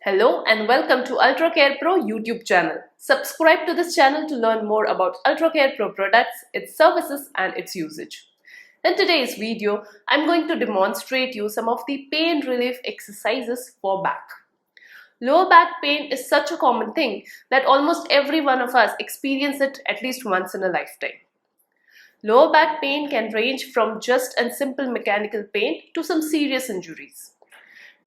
Hello and welcome to UltraCare Pro YouTube channel. Subscribe to this channel to learn more about UltraCare Pro products, its services and its usage. In today's video, I'm going to demonstrate you some of the pain relief exercises for back. Lower back pain is such a common thing that almost every one of us experience it at least once in a lifetime. Lower back pain can range from just and simple mechanical pain to some serious injuries.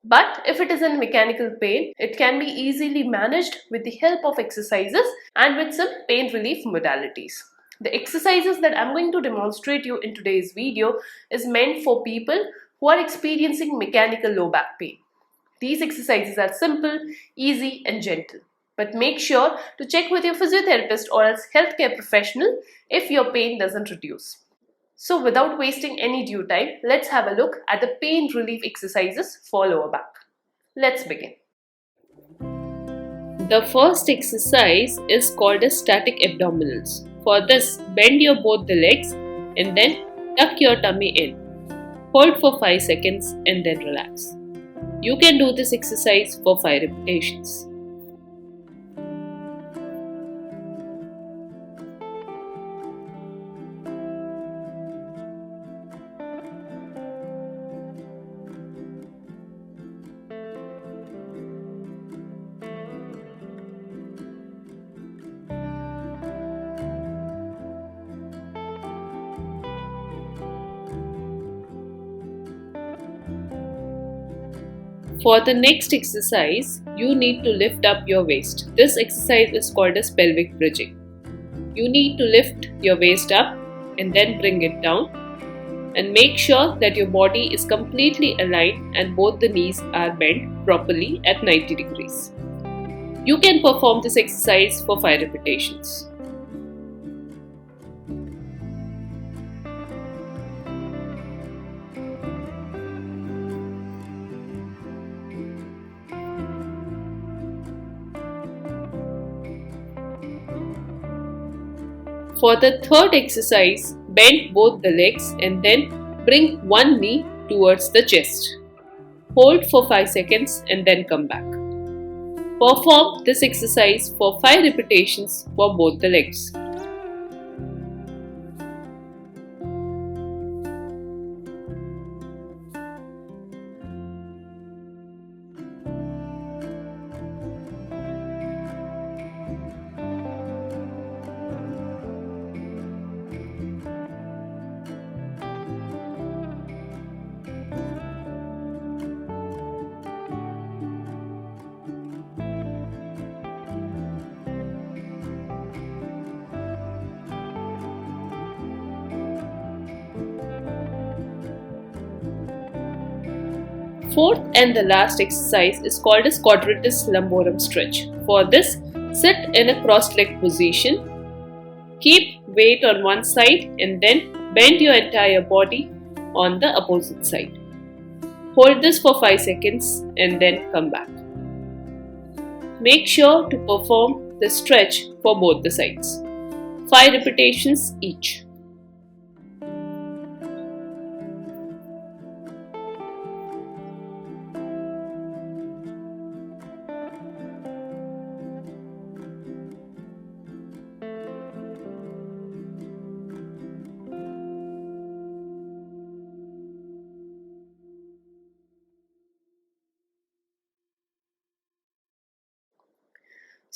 But if it is in mechanical pain, it can be easily managed with the help of exercises and with some pain relief modalities. The exercises that I'm going to demonstrate you in today's video is meant for people who are experiencing mechanical low back pain. These exercises are simple, easy and gentle. But make sure to check with your physiotherapist or else healthcare professional if your pain doesn't reduce. So without wasting any due time, let's have a look at the pain relief exercises for lower back. Let's begin. The first exercise is called as static abdominals. For this, bend your both the legs and then tuck your tummy in. Hold for 5 seconds and then relax. You can do this exercise for 5 repetitions. For the next exercise, you need to lift up your waist. This exercise is called as pelvic bridging. You need to lift your waist up and then bring it down and make sure that your body is completely aligned and both the knees are bent properly at 90 degrees. You can perform this exercise for 5 repetitions. For the third exercise, bend both the legs and then bring one knee towards the chest. Hold for 5 seconds and then come back. Perform this exercise for 5 repetitions for both the legs. Fourth and the last exercise is called as Quadratus lumborum stretch. For this, sit in a crossed leg position. Keep weight on one side and then bend your entire body on the opposite side. Hold this for 5 seconds and then come back. Make sure to perform the stretch for both the sides. 5 repetitions each.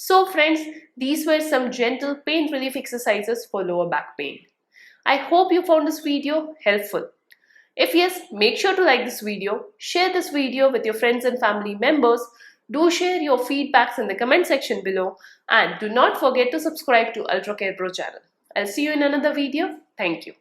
So friends, these were some gentle pain relief exercises for lower back pain. I hope you found this video helpful. If yes, make sure to like this video, share this video with your friends and family members, do share your feedbacks in the comment section below and do not forget to subscribe to UltraCare Pro channel. I'll see you in another video. Thank you.